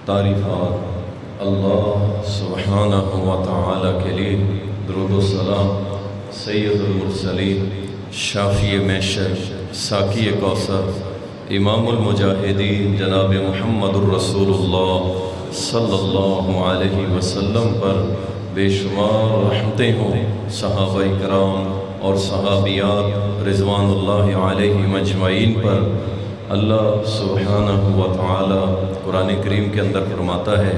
تعریفات اللہ سبحانہ و تعالی کے لیے، درود و سلام سید المرسلین، شافی محشر، ساقی کوثر، امام المجاہدین جناب محمد الرسول اللہ صلی اللہ علیہ وسلم پر بے شمار رحمتیں ہوں، صحابہ کرام اور صحابیات رضوان اللہ علیہم اجمعین پر۔ اللہ سبحانہ و تعالی قرآن کریم کے اندر فرماتا ہے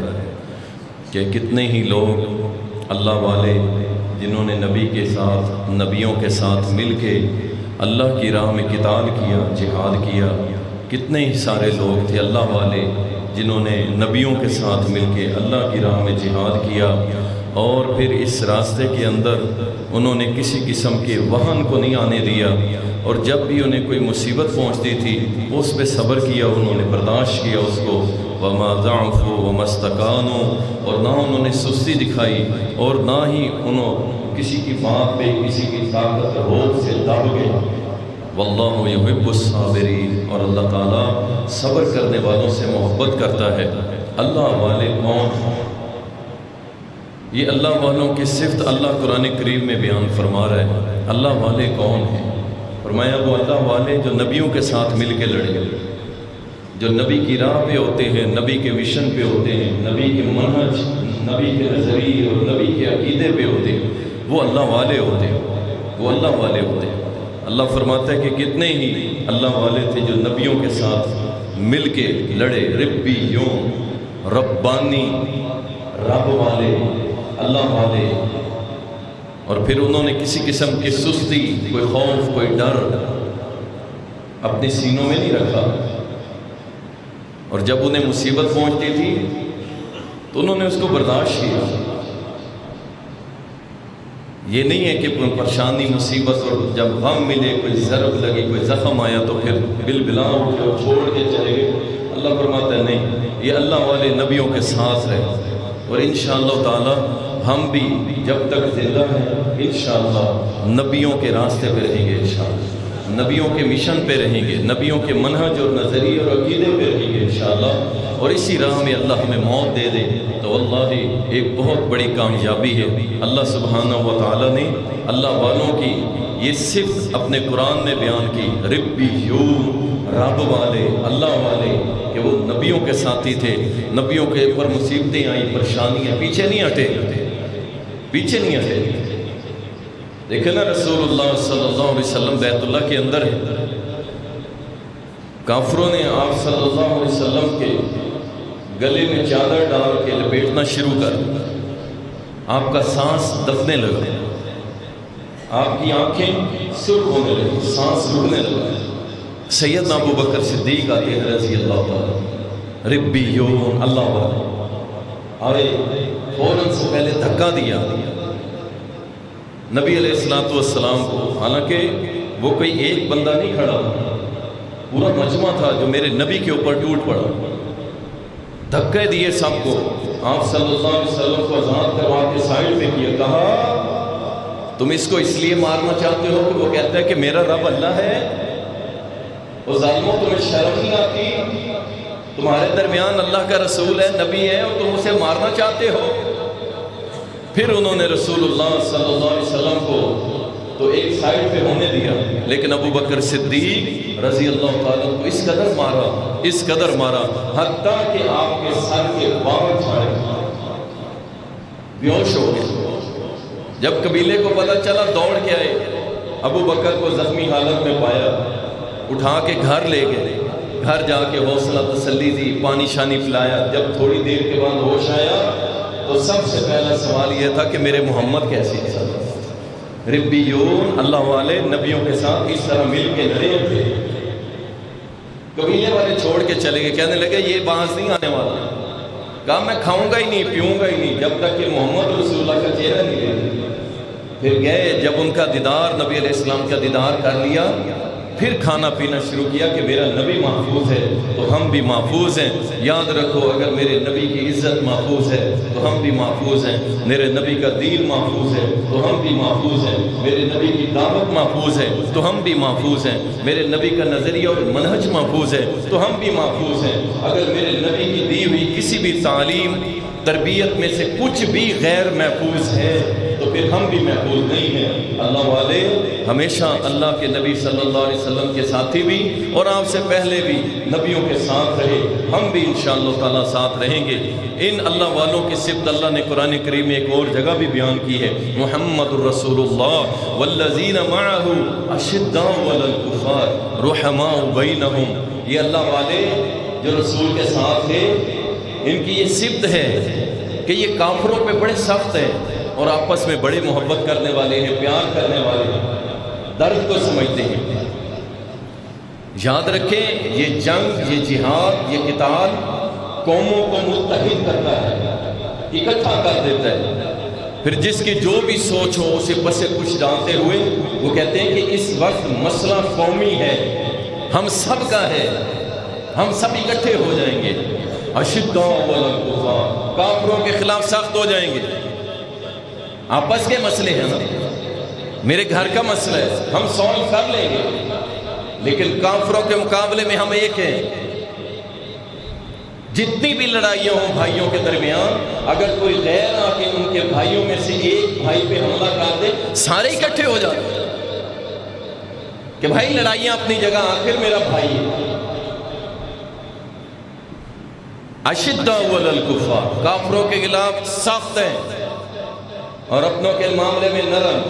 کہ کتنے ہی لوگ اللہ والے جنہوں نے نبی کے ساتھ، نبیوں کے ساتھ مل کے اللہ کی راہ میں قتال کیا، جہاد کیا، کتنے ہی سارے لوگ تھے اللہ والے جنہوں نے نبیوں کے ساتھ مل کے اللہ کی راہ میں جہاد کیا، اور پھر اس راستے کے اندر انہوں نے کسی قسم کے وہن کو نہیں آنے دیا، اور جب بھی انہیں کوئی مصیبت پہنچتی تھی اس پہ صبر کیا، انہوں نے برداشت کیا اس کو، وما ضعفوا وما استکانوا، اور نہ انہوں نے سستی دکھائی اور نہ ہی انہوں کسی کی بات پہ، کسی کی طاقت روب سے دب گئے۔ واللہ یحب الصابرین، اور اللہ تعالیٰ صبر کرنے والوں سے محبت کرتا ہے۔ اللہ والے کون؟ یہ اللہ والوں کی صفت اللہ قرآن کریم میں بیان فرما رہا ہے۔ اللہ والے کون ہیں؟ فرمایا وہ اللہ والے جو نبیوں کے ساتھ مل کے لڑے، جو نبی کی راہ پہ ہوتے ہیں، نبی کے مشن پہ ہوتے ہیں، نبی کے منہج، نبی کے نظریے اور نبی کے عقیدے پہ ہوتے ہیں، وہ اللہ والے ہوتے ہیں، وہ اللہ والے ہوتے ہیں۔ اللہ فرماتا ہے کہ کتنے ہی اللہ والے تھے جو نبیوں کے ساتھ مل کے لڑے، ربیون، ربانی، رب والے، اللہ والے، اور پھر انہوں نے کسی قسم کی سستی، کوئی خوف، کوئی ڈر اپنے سینوں میں نہیں رکھا، اور جب انہیں مصیبت پہنچتی تھی تو انہوں نے اس کو برداشت کیا۔ یہ نہیں ہے کہ کوئی پریشانی، مصیبت اور جب غم ملے، کوئی ضرب لگی، کوئی زخم آیا تو پھر بلا اٹھے اور چھوڑ کے چلے گئے۔ اللہ فرماتا ہے نہیں، یہ اللہ والے نبیوں کے ساتھ ہے، اور انشاءاللہ تعالی ہم بھی جب تک زندہ ہیں انشاءاللہ نبیوں کے راستے پہ رہیں گے، انشاءاللہ نبیوں کے مشن پہ رہیں گے، نبیوں کے منہج اور نظریے اور عقیدے پہ رہیں گے انشاءاللہ، اور اسی راہ میں اللہ ہمیں موت دے دے تو واللہ ایک بہت بڑی کامیابی ہے۔ اللہ سبحانہ و تعالی نے اللہ والوں کی یہ صفت اپنے قرآن میں بیان کی، ربیون، رب والے، اللہ والے، کہ وہ نبیوں کے ساتھی تھے، نبیوں کے اوپر مصیبتیں آئیں، پریشانیاں، پیچھے نہیں ہٹے، پیچھے نہیں ہٹے۔ دیکھیں نا رسول اللہ صلی اللہ علیہ وسلم بیت اللہ کے اندر ہے، کافروں نے آپ صلی اللہ علیہ وسلم کے گلے میں چادر ڈال کے لپیٹنا شروع کر، آپ کا سانس دبنے لگا، آپ کی آنکھیں سرخ ہونے لگی، سانس رکنے لگا۔ سیدنا ابو بکر صدیق آتے ہیں رضی اللہ تعالیٰ، ربیون، اللہ والے آئے، فوراً سے پہلے دھکا دیا نبی علیہ السلام کو، حالانکہ وہ کوئی ایک بندہ نہیں کھڑا، پورا مجمع تھا جو میرے نبی کے اوپر ٹوٹ پڑا، دھکے دیے سب کو۔ آپ صلی اللہ علیہ وسلم کو آزاد کروا کے سائڈ پہ کیا، کہا تم اس کو اس لیے مارنا چاہتے ہو کہ وہ کہتا ہے کہ میرا رب اللہ ہے؟ اور ظالموں تمہیں شرم نہیں آتی؟ تمہارے درمیان اللہ کا رسول ہے، نبی ہے، اور تم اسے مارنا چاہتے ہو؟ پھر انہوں نے رسول اللہ صلی اللہ علیہ وسلم کو تو ایک سائڈ پہ ہونے دیا، لیکن ابو بکر صدیق رضی اللہ تعالیٰ کو اس قدر مارا، اس قدر مارا، حتیٰ کہ آپ کے سر کے بال جھڑ گئے، بیہوش ہو گئے۔ جب قبیلے کو پتہ چلا دوڑ کے آئے، ابو بکر کو زخمی حالت میں پایا، اٹھا کے گھر لے گئے، گھر جا کے حوصلہ تسلی دی، پانی شانی پلایا۔ جب تھوڑی دیر کے بعد ہوش آیا تو سب سے پہلا سوال یہ تھا کہ میرے محمد کیسے ہیں؟ ربیون، اللہ والے نبیوں کے ساتھ اس طرح مل کے لڑے تھے۔ قبیلے والے چھوڑ کے چلے گئے، کہنے لگے یہ باز نہیں آنے والا، کہا میں کھاؤں گا ہی نہیں، پیوں گا ہی نہیں جب تک کہ محمد رسول اللہ کا چہرہ نہیں لے۔ پھر گئے، جب ان کا دیدار، نبی علیہ السلام کا دیدار کر لیا، پھر کھانا پینا شروع کیا کہ میرا نبی محفوظ ہے تو ہم بھی محفوظ ہیں۔ یاد رکھو اگر میرے نبی کی عزت محفوظ ہے تو ہم بھی محفوظ ہیں، میرے نبی کا دین محفوظ ہے تو ہم بھی محفوظ ہیں، میرے نبی کی دعوت محفوظ ہے تو ہم بھی محفوظ ہیں، میرے نبی کا نظریہ اور منہج محفوظ ہے تو ہم بھی محفوظ ہیں۔ اگر میرے نبی کی دی ہوئی کسی بھی تعلیم تربیت میں سے کچھ بھی غیر محفوظ ہے تو پھر ہم بھی محفوظ نہیں ہیں۔ اللہ والے ہمیشہ اللہ کے نبی صلی اللہ علیہ وسلم کے ساتھی بھی اور آپ سے پہلے بھی نبیوں کے ساتھ رہے، ہم بھی انشاءاللہ تعالیٰ ساتھ رہیں گے۔ ان اللہ والوں کی صفت اللہ نے قرآن کریم میں ایک اور جگہ بھی بیان کی ہے، محمد الرسول اللہ والذین معہ اشداء علی الکفار رحماء بینہم۔ یہ اللہ والے جو رسول کے ساتھ تھے، ان کی یہ صفت ہے کہ یہ کافروں پہ بڑے سخت ہیں اور آپس میں بڑے محبت کرنے والے ہیں، پیار کرنے والے ہیں، درد کو سمجھتے ہیں۔ یاد رکھیں یہ جنگ، یہ جہاد، یہ قتال قوموں کو متحد کرتا ہے، اکٹھا کر دیتا ہے۔ پھر جس کی جو بھی سوچ ہو اسے بس کچھ ڈالتے ہوئے وہ کہتے ہیں کہ اس وقت مسئلہ قومی ہے، ہم سب کا ہے، ہم سب اکٹھے ہو جائیں گے، اشداء علی الکفار، کافروں کے خلاف سخت ہو جائیں گے۔ آپس کے مسئلے ہیں نا، میرے گھر کا مسئلہ ہے، ہم سولو کر لیں گے، لیکن کافروں کے مقابلے میں ہم ایک ہیں۔ جتنی بھی لڑائیاں ہوں بھائیوں کے درمیان، اگر کوئی غیر آ کے ان کے بھائیوں میں سے ایک بھائی پہ حملہ کر دے، سارے اکٹھے ہو جاتے ہیں کہ بھائی لڑائیاں اپنی جگہ، آخر میرا بھائی ہے۔ اشداء علی الکفار، کافروں کے خلاف سخت ہیں اور اپنوں کے معاملے میں نرم۔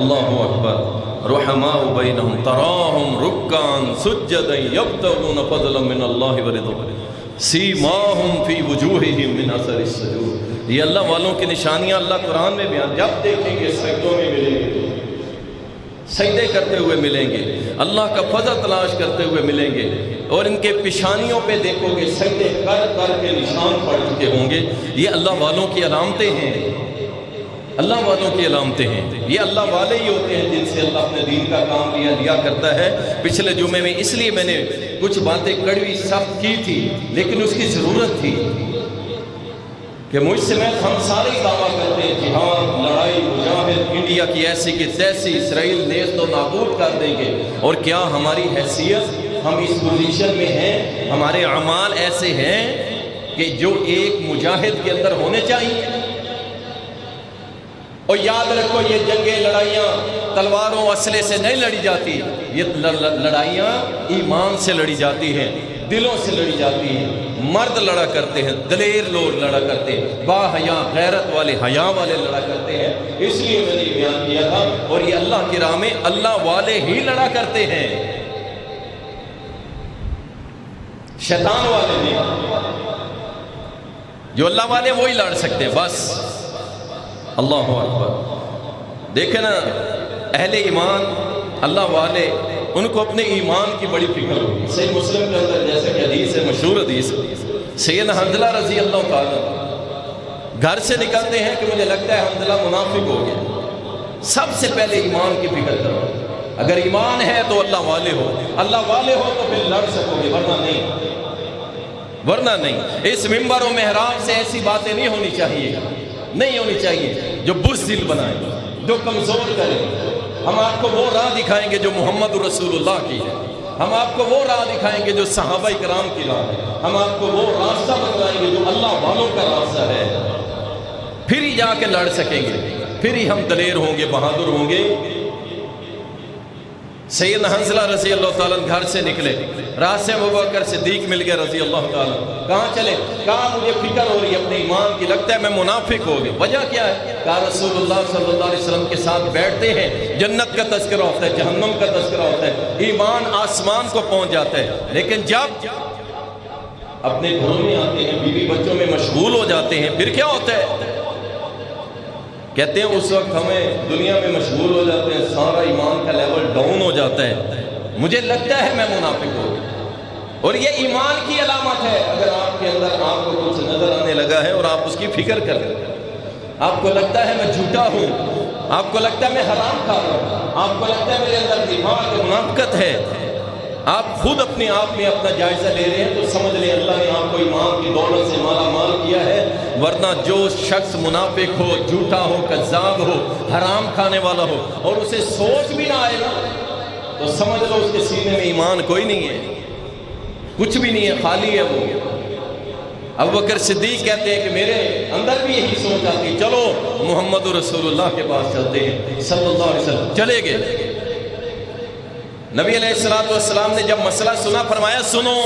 اللہ اکبر، رحماء بینہم تراہم رکعا سجدا یبتغون فضلا من اللہ ورضوانہ سیماہم فی وجوہہم من اثر السجود۔ یہ اللہ والوں کی نشانیاں اللہ قرآن میں بیان، جب دیکھیں گے سجدوں میں ملیں گے، سجدے کرتے ہوئے ملیں گے، اللہ کا فضل تلاش کرتے ہوئے ملیں گے، اور ان کے پیشانیوں پہ دیکھو گے سجدے کر کر کے نشان پڑ چکے ہوں گے۔ یہ اللہ والوں کی علامتیں ہیں، اللہ والوں کی علامتیں ہیں۔ یہ اللہ والے ہی ہوتے ہیں جن سے اللہ اپنے دین کا کام لیا کرتا ہے۔ پچھلے جمعے میں اس لیے میں نے کچھ باتیں کڑوی سخت کی تھی، لیکن اس کی ضرورت تھی کہ مجھ سے میں ہم سارے دعویٰ کرتے ہیں جہاد، لڑائی، مجاہد، انڈیا کی ایسی کی تیسی، اسرائیل نیست و نابود کر دیں گے، اور کیا ہماری حیثیت، ہم اس پوزیشن میں ہیں، ہمارے اعمال ایسے ہیں کہ جو ایک مجاہد کے اندر ہونے چاہیے؟ اور یاد رکھو یہ جنگیں، لڑائیاں تلواروں اسلحے سے نہیں لڑی جاتی، یہ لڑائیاں ایمان سے لڑی جاتی ہیں، دلوں سے لڑی جاتی ہیں۔ مرد لڑا کرتے ہیں، دلیر لوگ لڑا کرتے ہیں، با حیا، غیرت والے، حیا والے لڑا کرتے ہیں۔ اس لیے میں نے بیان کیا تھا، اور یہ اللہ کی راہ میں اللہ والے ہی لڑا کرتے ہیں، شیطان والے نہیں۔ جو اللہ والے وہی لڑ سکتے ہیں بس۔ اللہ اکبر، دیکھیں نا اہل ایمان، اللہ والے، ان کو اپنے ایمان کی بڑی فکر ہوگی۔ صحیح مسلم کے اندر جیسے کہ حدیث ہے، مشہور حدیث، سیدنا حنظلہ رضی اللہ تعالیٰ گھر سے نکلتے ہیں کہ مجھے لگتا ہے حنظلہ منافق ہو گیا۔ سب سے پہلے ایمان کی فکر کرو، اگر ایمان ہے تو اللہ والے ہو، اللہ والے ہو تو پھر لڑ سکو گے، ورنہ نہیں، ورنہ نہیں۔ اس منبر و محراب سے ایسی باتیں نہیں ہونی چاہیے، نہیں ہونی چاہیے جو بزدل بنائیں، جو کمزور کریں۔ ہم آپ کو وہ راہ دکھائیں گے جو محمد رسول اللہ کی ہے، ہم آپ کو وہ راہ دکھائیں گے جو صحابہ کرام کی راہ ہے، ہم آپ کو وہ راستہ بتلائیں گے جو اللہ والوں کا راستہ ہے، پھر ہی جا کے لڑ سکیں گے، پھر ہی ہم دلیر ہوں گے، بہادر ہوں گے۔ سیدنا حنظلہ رضی اللہ تعالیٰ گھر سے نکلے، راستے میں ابوبکر صدیق مل گیا رضی اللہ تعالیٰ۔ کہاں چلے؟ کہا مجھے فکر ہو رہی ہے اپنے ایمان کی، لگتا ہے میں منافق ہو گیا۔ وجہ کیا ہے؟ کہا رسول اللہ صلی اللہ علیہ وسلم کے ساتھ بیٹھتے ہیں، جنت کا تذکرہ ہوتا ہے، جہنم کا تذکرہ ہوتا ہے، ایمان آسمان کو پہنچ جاتا ہے، لیکن جب اپنے گھروں میں آتے ہیں، بیوی بچوں میں مشغول ہو جاتے ہیں، پھر کیا ہوتا ہے؟ کہتے ہیں اس وقت ہمیں دنیا میں مشغول ہو جاتے ہیں، سارا ایمان کا لیول ڈاؤن ہو جاتا ہے، مجھے لگتا ہے میں منافق ہوں۔ اور یہ ایمان کی علامت ہے، اگر آپ کے اندر آپ کو کچھ نظر آنے لگا ہے اور آپ اس کی فکر کر رہے ہیں، آپ کو لگتا ہے میں جھوٹا ہوں، آپ کو لگتا ہے میں حرام کھا رہا ہوں، آپ کو لگتا ہے میرے اندر نفاق و منافقت ہے، آپ خود اپنے آپ میں اپنا جائزہ لے رہے ہیں، تو سمجھ لیں اللہ نے آپ کو ایمان کی دولت سے مالا مال کیا ہے۔ ورنہ جو شخص منافق ہو، جھوٹا ہو، کذاب ہو، حرام کھانے والا ہو، اور اسے سوچ بھی نہ آئے نا، تو سمجھ لو اس کے سینے میں ایمان کوئی نہیں ہے، کچھ بھی نہیں ہے، خالی ہے وہ۔ ابوبکر صدیق کہتے ہیں کہ میرے اندر بھی یہی سوچ آتی، چلو محمد رسول اللہ کے پاس چلتے ہیں صلی اللہ علیہ وسلم۔ چلے گئے، نبی علیہ السلام نے جب مسئلہ سنا فرمایا سنو،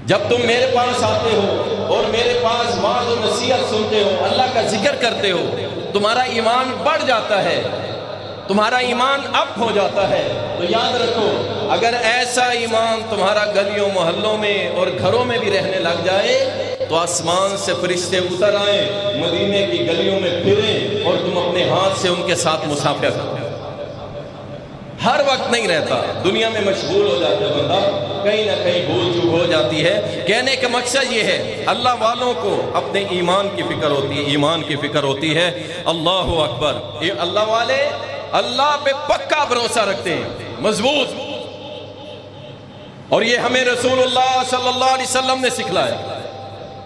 جب تم میرے پاس آتے ہو اور میرے پاس وعظ و نصیحت سنتے ہو، اللہ کا ذکر کرتے ہو، تمہارا ایمان بڑھ جاتا ہے، تمہارا ایمان اپ ہو جاتا ہے۔ تو یاد رکھو، اگر ایسا ایمان تمہارا گلیوں محلوں میں اور گھروں میں بھی رہنے لگ جائے تو آسمان سے فرشتے اتر آئیں، مدینے کی گلیوں میں پھریں اور تم اپنے ہاتھ سے ان کے ساتھ مسافر کرو۔ ہر وقت نہیں رہتا، دنیا میں مشغول ہو جاتا ہے بندہ، کہیں نہ کہیں بھول چوک ہو جاتی ہے۔ کہنے کا مقصد یہ ہے، اللہ والوں کو اپنے ایمان کی فکر ہوتی ہے، ایمان کی فکر ہوتی ہے۔ اللہ اکبر، اللہ والے اللہ پہ پکا بھروسہ رکھتے ہیں، مضبوط، اور یہ ہمیں رسول اللہ صلی اللہ علیہ وسلم نے سکھلایا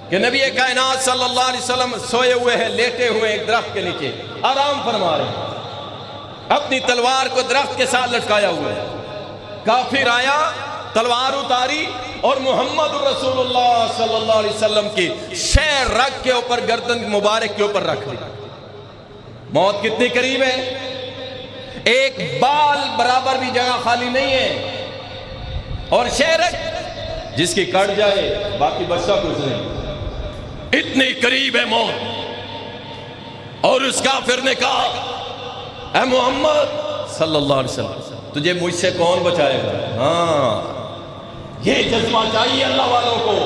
کہ نبی کائنات صلی اللہ علیہ وسلم سوئے ہوئے ہیں، لیٹے ہوئے ایک درخت کے نیچے آرام فرما رہے ہیں، اپنی تلوار کو درخت کے ساتھ لٹکایا ہوا ہے۔ کافر آیا، تلوار اتاری اور محمد رسول اللہ صلی اللہ علیہ وسلم کی شیر رگ کے اوپر، گردن مبارک کے اوپر رکھ دی۔ موت کتنی قریب ہے، ایک بال برابر بھی جگہ خالی نہیں ہے، اور شیر جس کی کٹ جائے باقی بچہ کچھ نہیں، اتنی قریب ہے موت۔ اور اس کافر نے کہا اے محمد صلی اللہ علیہ وسلم، تجھے مجھ سے کون بچائے گا؟ ہاں، یہ جذبہ چاہیے اللہ والوں کو،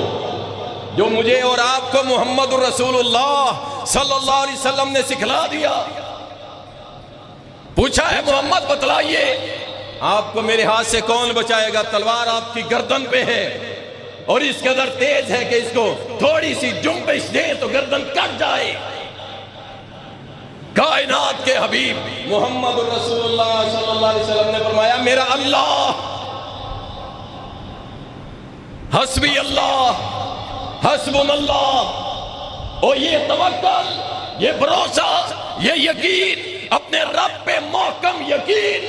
جو مجھے اور آپ کو محمد رسول اللہ صلی اللہ علیہ وسلم نے سکھلا دیا۔ پوچھا ہے محمد بتلائیے آپ کو میرے ہاتھ سے کون بچائے گا؟ تلوار آپ کی گردن پہ ہے اور اس قدر تیز ہے کہ اس کو تھوڑی سی جنبش دے تو گردن کٹ جائے۔ کائنات کے حبیب محمد رسول اللہ صلی اللہ علیہ وسلم نے فرمایا میرا اللہ، حسبی اللہ، حسبنا اللہ، اور یہ توکل، یہ بھروسہ، یہ یقین، اپنے رب پہ محکم یقین۔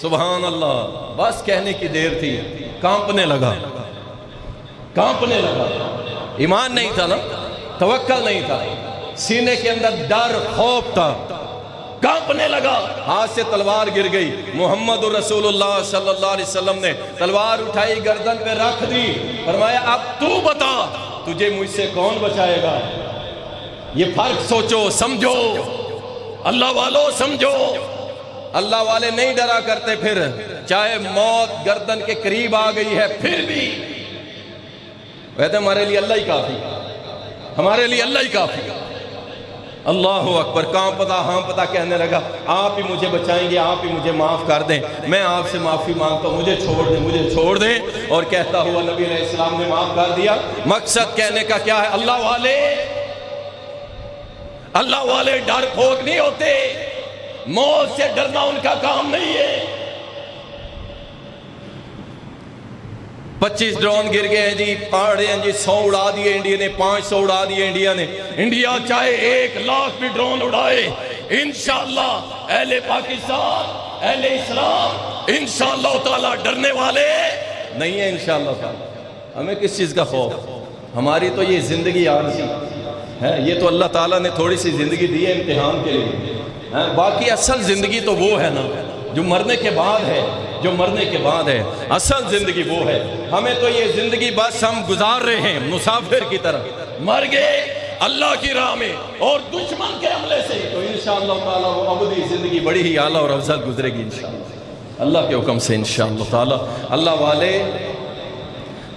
سبحان اللہ، بس کہنے کی دیر تھی، کانپنے لگا، کانپنے لگا۔ ایمان نہیں تھا نا، توکل نہیں تھا، سینے کے اندر ڈر خوف تھا، کانپنے لگا۔ ہاتھ سے تلوار گر گئی، محمد رسول اللہ صلی اللہ علیہ وسلم نے تلوار اٹھائی، گردن پہ رکھ دی، فرمایا اب تو بتا تجھے مجھ سے کون بچائے گا؟ یہ فرق سوچو، سمجھو، اللہ والوں سمجھو۔ اللہ والے نہیں ڈرا کرتے، پھر چاہے موت گردن کے قریب آ گئی ہے پھر بھی کہتے ہمارے لیے اللہ ہی کافی، ہمارے لیے اللہ ہی کافی۔ اللہ اکبر، کہاں پتا ہاں پتا کہنے لگا آپ ہی مجھے بچائیں گے، آپ ہی مجھے معاف کر دیں، میں آپ سے معافی مانگتا ہوں، مجھے چھوڑ دیں، مجھے چھوڑ دیں۔ اور کہتا ہوا نبی علیہ السلام نے معاف کر دیا۔ مقصد کہنے کا کیا ہے؟ اللہ والے ڈر پھوک نہیں ہوتے، موت سے ڈرنا ان کا کام نہیں ہے۔ 25 ڈرون گر گئے ہیں جی، پاڑ رہے ہیں جی، 100 اڑا دیے انڈیا نے، 500 اڑا دیے انڈیا نے۔ انڈیا چاہے 1 لاکھ بھی ڈرون اڑائے، انشاءاللہ اہل پاکستان، اہل اسلام انشاءاللہ تعالیٰ ڈرنے والے نہیں ہیں انشاءاللہ تعالیٰ۔ ہمیں کس چیز کا خوف؟ ہماری تو یہ زندگی عارضی ہے، یہ تو اللہ تعالیٰ نے تھوڑی سی زندگی دی ہے امتحان کے لیے، باقی اصل زندگی تو وہ ہے نا جو مرنے کے بعد ہے، جو مرنے کے بعد ہے، اصل زندگی وہ ہے۔ ہمیں تو یہ زندگی بس ہم گزار رہے ہیں مسافر کی طرح، مر گئے اللہ کی راہ میں اور دشمن کے حملے سے، تو انشاءاللہ تعالیٰ وہ ابدی زندگی بڑی ہی اعلیٰ اور افضل گزرے گی انشاءاللہ اللہ کے حکم سے انشاءاللہ تعالیٰ۔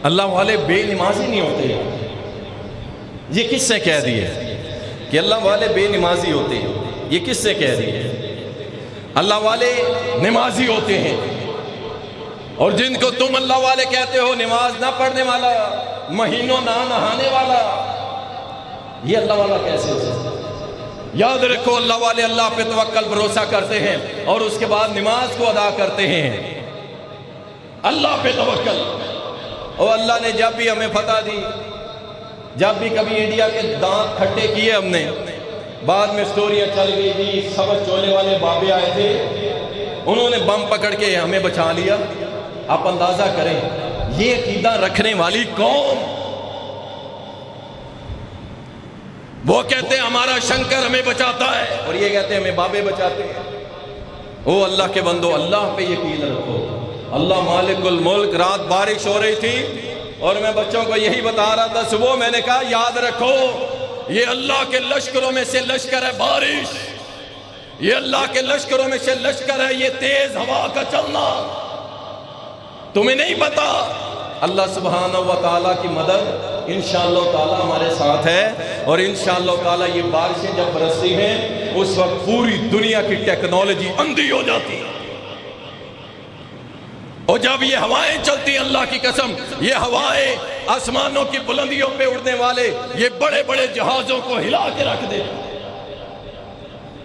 اللہ والے بے نمازی نہیں ہوتے۔ یہ کس سے کہہ دیے کہ اللہ والے بے نمازی ہوتے ہیں؟ یہ کس سے کہہ دیے؟ اللہ والے نمازی ہوتے ہیں، اور جن کو تم اللہ والے کہتے ہو، نماز نہ پڑھنے والا، مہینوں نہ نہانے والا، یہ اللہ والا کیسے ہوتا ہے؟ یاد رکھو، اللہ والے اللہ پہ توکل بھروسہ کرتے ہیں اور اس کے بعد نماز کو ادا کرتے ہیں۔ اللہ پہ توکل۔ اور اللہ نے جب بھی ہمیں فتح دی، جب بھی کبھی انڈیا کے دانت کھٹے کیے ہم نے، بعد میں سٹوریاں چل گئی تھی، سبق چولے والے بابے آئے تھے، انہوں نے بم پکڑ کے ہمیں بچا لیا۔ آپ اندازہ کریں یہ عقیدہ رکھنے والی قوم، وہ کہتے ہیں ہمارا شنکر ہمیں بچاتا ہے، اور یہ کہتے ہیں ہمیں بابے بچاتے ہیں۔ او اللہ کے بندو، اللہ پہ یقین رکھو، اللہ مالک الملک۔ رات بارش ہو رہی تھی اور میں بچوں کو یہی بتا رہا تھا، صبح میں نے کہا یاد رکھو یہ اللہ کے لشکروں میں سے لشکر ہے بارش، یہ اللہ کے لشکروں میں سے لشکر ہے، یہ تیز ہوا کا چلنا، تمہیں نہیں پتا۔ اللہ سبحانہ و تعالیٰ کی مدد انشاءاللہ تعالیٰ ہمارے ساتھ ہے، اور انشاءاللہ تعالیٰ یہ بارشیں جب برستی ہیں اس وقت پوری دنیا کی ٹیکنالوجی اندھی ہو جاتی ہے، اور جب یہ ہوائیں چلتی ہیں، اللہ کی قسم یہ ہوائیں آسمانوں کی بلندیوں پہ اڑنے والے یہ بڑے بڑے جہازوں کو ہلا کے رکھ دے۔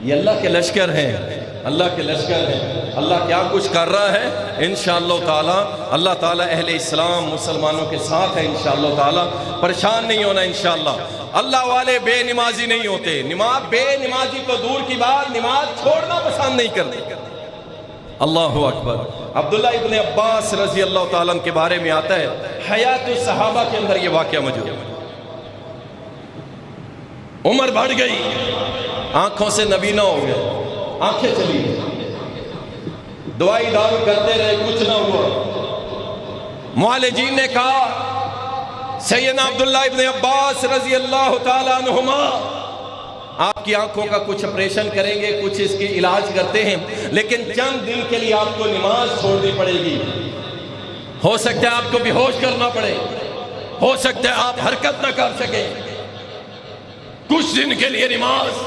یہ اللہ کے لشکر ہیں، اللہ کے لشکر ہیں۔ اللہ کیا کچھ کر رہا ہے انشاءاللہ تعالی۔ اللہ تعالیٰ اہل اسلام مسلمانوں کے ساتھ ہے انشاءاللہ تعالی، پریشان نہیں ہونا انشاءاللہ۔ اللہ والے بے نمازی نہیں ہوتے، بے نمازی تو دور کی بات، نماز چھوڑنا پسند نہیں کرتے۔ اللہ اکبر۔ عبداللہ ابن عباس رضی اللہ تعالیٰ عنہ کے بارے میں آتا ہے، حیات الصحابہ کے اندر یہ واقعہ موجود ہے۔ عمر بڑھ گئی، آنکھوں سے نبینا ہو گیا، آنکھیں چلی گئی، دوائی دارو کرتے رہے، کچھ نہ ہوا۔ معالجین نے کہا سیدنا عبداللہ ابن عباس رضی اللہ تعالیٰ عنہما آپ کی آنکھوں کا کچھ آپریشن کریں گے، کچھ اس کی علاج کرتے ہیں، لیکن چند دن کے لیے آپ کو نماز چھوڑنی پڑے گی۔ ہو سکتا ہے آپ کو بے ہوش کرنا پڑے، ہو سکتا ہے آپ حرکت نہ کر سکیں، کچھ دن کے لیے نماز۔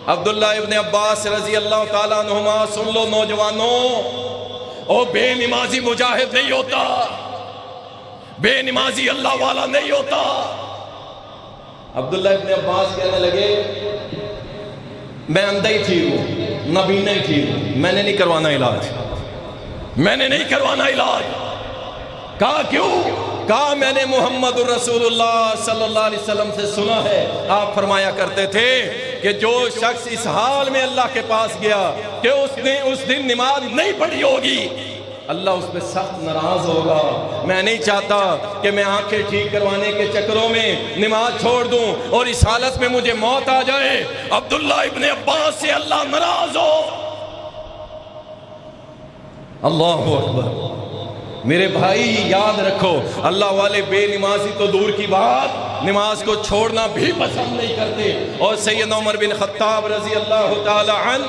عبداللہ ابن عباس رضی اللہ تعالیٰ عنہما، سن لو نوجوانوں، او بے نمازی مجاہد نہیں ہوتا، بے نمازی اللہ والا نہیں ہوتا۔ عبداللہ ابن عباس کہنے لگے میں اندھا ہی ٹھیک ہوں، نبینا ہی ٹھیک ہوں، میں نے نہیں کروانا علاج، میں نے نہیں کروانا علاج۔ کہا کیوں؟ کہا میں نے محمد رسول اللہ صلی اللہ علیہ وسلم سے سنا ہے، آپ فرمایا کرتے تھے کہ جو شخص اس حال میں اللہ کے پاس گیا کہ اس نے اس دن نماز نہیں پڑھی ہوگی، اللہ اس پہ سخت ناراض ہوگا۔ میں نہیں چاہتا کہ میں آنکھیں ٹھیک کروانے کے چکروں میں نماز چھوڑ دوں اور اس حالت میں مجھے موت آ جائے۔ عبداللہ ابن عباس سے اللہ ناراض ہو۔ اللہ اکبر۔ میرے بھائی یاد رکھو، اللہ والے بے نمازی تو دور کی بات، نماز کو چھوڑنا بھی پسند نہیں کرتے۔ اور سیدنا عمر بن خطاب رضی اللہ تعالی عنہ،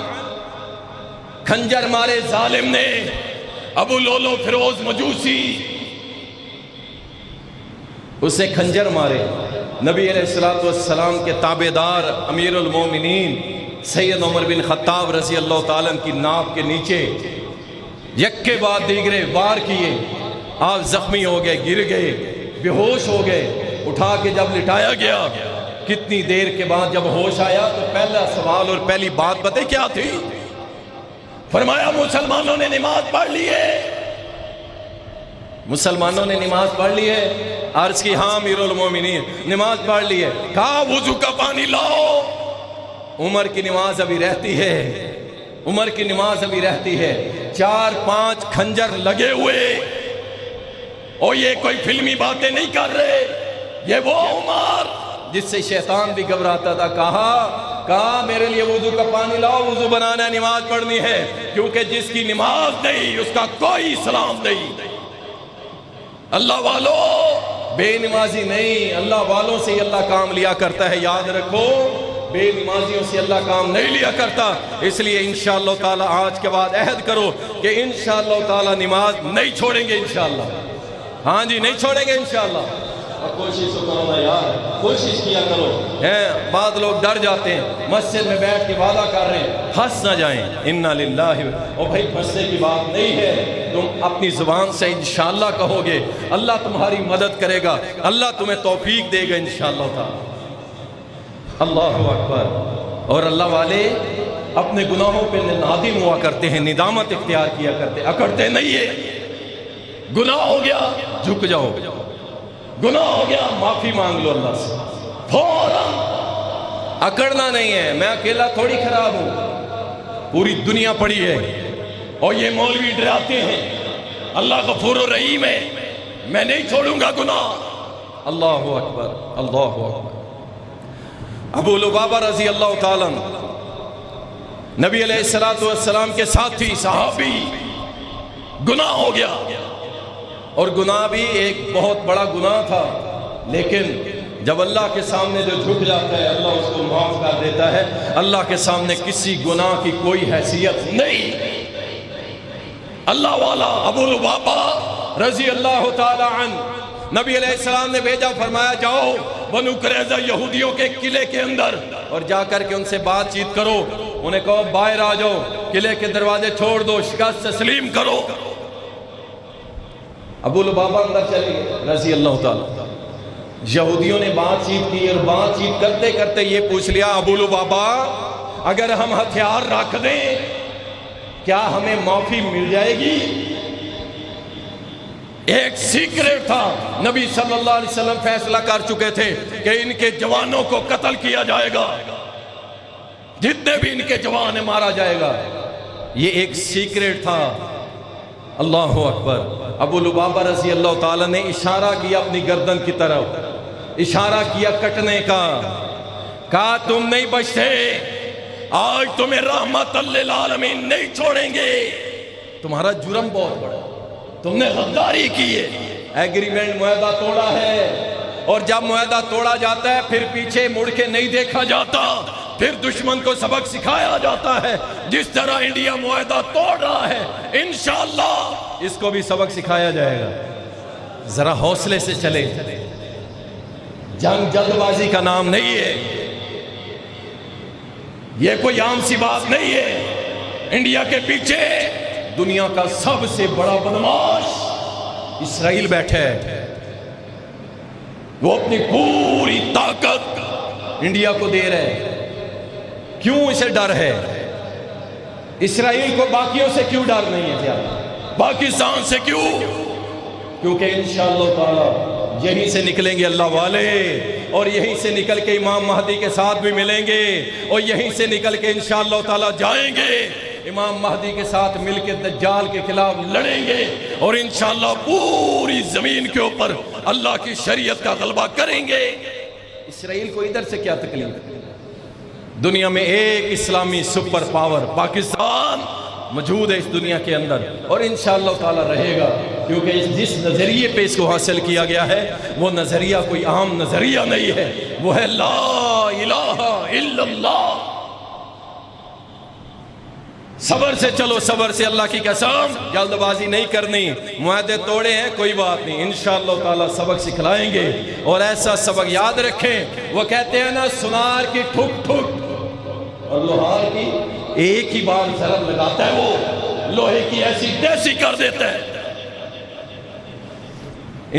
کھنجر مارے ظالم نے، ابو لولو فیروز مجوسی، اسے کھنجر مارے۔ نبی علیہ السلام کے تابعدار امیر المومنین سیدنا عمر بن خطاب رضی اللہ تعالیٰ عنہ کی ناف کے نیچے یک کے بعد دیگرے وار کیے، آپ زخمی ہو گئے، گر گئے، بے ہوش ہو گئے۔ اٹھا کے جب لٹایا گیا، کتنی دیر کے بعد جب ہوش آیا تو پہلا سوال اور پہلی بات پتہ کیا تھی؟ فرمایا مسلمانوں نے نماز پڑھ لی ہے، مسلمانوں نے نماز پڑھ لی ہے۔ عرض کی ہاں امیر المومنین نماز پڑھ لی ہے۔ کہا وضو کا پانی لاؤ۔ عمر کی نماز ابھی رہتی ہے، عمر کی نماز ابھی رہتی ہے، 4-5 کھنجر لگے ہوئے، اور یہ کوئی فلمی باتیں نہیں کر رہے، یہ وہ عمر جس سے شیطان بھی گھبراتا تھا۔ کہا میرے لیے وضو کا پانی لاؤ، وضو بنانا ہے، نماز پڑھنی ہے، کیونکہ جس کی نماز نہیں اس کا کوئی اسلام نہیں۔ اللہ والوں بے نمازی نہیں، اللہ والوں سے ہی اللہ کام لیا کرتا ہے، یاد رکھو، بے نمازیوں سے اللہ کام نہیں لیا کرتا۔ اس لیے انشاءاللہ تعالی آج کے بعد عہد کرو کہ انشاءاللہ تعالی نماز نہیں چھوڑیں گے انشاءاللہ۔ ہاں جی نہیں چھوڑیں گے انشاءاللہ۔ اور کوشش کرو نا یار، کوشش کیا کرو۔ بعض لوگ ڈر جاتے ہیں، مسجد میں بیٹھ کے وعدہ کر رہے ہیں، ہنس نہ جائیں، انا للہ۔ اور بھائی پھنسنے کی بات نہیں ہے، تم اپنی زبان سے انشاءاللہ کہو گے، اللہ تمہاری مدد کرے گا، اللہ تمہیں توفیق دے گا انشاءاللہ تعالی۔ اللہ اکبر۔ اور اللہ والے اپنے گناہوں پہ نادم ہوا کرتے ہیں، ندامت اختیار کیا کرتے، اکڑتے نہیں ہے۔ گناہ ہو گیا جھک جاؤ، گناہ ہو گیا معافی مانگ لو اللہ سے، فوراً۔ اکڑنا نہیں ہے، میں اکیلا تھوڑی خراب ہوں، پوری دنیا پڑی ہے، اور یہ مولوی ڈراتے ہیں اللہ غفور و رحیم ہے، میں نہیں چھوڑوں گا گناہ۔ اللہ اکبر، اللہ اکبر۔ ابو لبابہ رضی اللہ تعالیٰ نبی علیہ السلام کے ساتھی صحابی، گناہ ہو گیا، اور گناہ بھی ایک بہت بڑا گناہ تھا، لیکن جب اللہ کے سامنے جو جھک جاتا ہے اللہ اس کو معاف کر دیتا ہے۔ اللہ کے سامنے کسی گناہ کی کوئی حیثیت نہیں۔ اللہ والا ابو لبابہ رضی اللہ تعالیٰ عنہ نبی علیہ السلام نے بھیجا، فرمایا جاؤ بنو قریظہ یہودیوں کے قلعے کے اندر اور جا کر کے ان سے بات چیت کرو، انہیں کہو باہر آ جاؤ، قلعے کے دروازے چھوڑ دو، شکست تسلیم کرو۔ ابو لبابہ اندر چلے گئے رضی اللہ تعالیٰ۔ یہودیوں نے بات چیت کی اور بات چیت کرتے کرتے یہ پوچھ لیا، ابو لبابہ اگر ہم ہتھیار رکھ دیں کیا ہمیں معافی مل جائے گی؟ ایک سیکریٹ تھا، نبی صلی اللہ علیہ وسلم فیصلہ کر چکے تھے کہ ان کے جوانوں کو قتل کیا جائے گا، جتنے بھی ان کے جوان ہیں مارا جائے گا۔ یہ ایک سیکریٹ تھا۔ اللہ اکبر۔ ابو لبابہ رضی اللہ تعالیٰ نے اشارہ کیا اپنی گردن کی طرف، اشارہ کیا کٹنے کا، کہا تم نہیں بچتے، آج تمہیں رحمت للعالمین نہیں چھوڑیں گے، تمہارا جرم بہت بڑا، تم نے غداری کی ہے، ایگریمنٹ معاہدہ توڑا ہے، اور جب معاہدہ توڑا جاتا ہے پھر پیچھے مڑ کے نہیں دیکھا جاتا، پھر دشمن کو سبق سکھایا جاتا ہے۔ جس طرح انڈیا معاہدہ توڑ رہا ہے، انشاءاللہ اس کو بھی سبق سکھایا جائے گا۔ ذرا حوصلے سے چلے، جنگ جلد بازی کا نام نہیں ہے، یہ کوئی عام سی بات نہیں ہے۔ انڈیا کے پیچھے دنیا کا سب سے بڑا بدماش اسرائیل بیٹھا ہے، وہ اپنی پوری طاقت انڈیا کو دے رہے ہیں۔ کیوں اسے ڈر ہے؟ اسرائیل کو باقیوں سے کیوں ڈر نہیں ہے زیادہ؟ پاکستان سے کیوں؟ کیونکہ انشاءاللہ تعالی یہیں سے نکلیں گے اللہ والے، اور یہیں سے نکل کے امام مہدی کے ساتھ بھی ملیں گے، اور یہیں سے نکل کے انشاءاللہ تعالی جائیں گے، امام مہدی کے ساتھ مل کے دجال کے خلاف لڑیں گے، اور انشاءاللہ پوری زمین کے اوپر اللہ کی شریعت کا غلبہ کریں گے۔ اسرائیل کو ادھر سے کیا تکلیف؟ دنیا میں ایک اسلامی سپر پاور پاکستان موجود ہے اس دنیا کے اندر، اور انشاءاللہ تعالی رہے گا، کیونکہ جس نظریے پہ اس کو حاصل کیا گیا ہے وہ نظریہ کوئی عام نظریہ نہیں ہے، وہ ہے لا الہ الا اللہ۔ صبر سے چلو، صبر سے، اللہ کی قسم جلد بازی نہیں کرنی۔ معاہدے توڑے ہیں کوئی بات نہیں، انشاءاللہ تعالی سبق سکھلائیں گے، اور ایسا سبق یاد رکھیں، وہ کہتے ہیں نا سنار کی ٹھک ٹھک اور لوہار کی ایک ہی بار ضرب لگاتا ہے، وہ لوہے کی ایسی تیسی کر دیتا ہے۔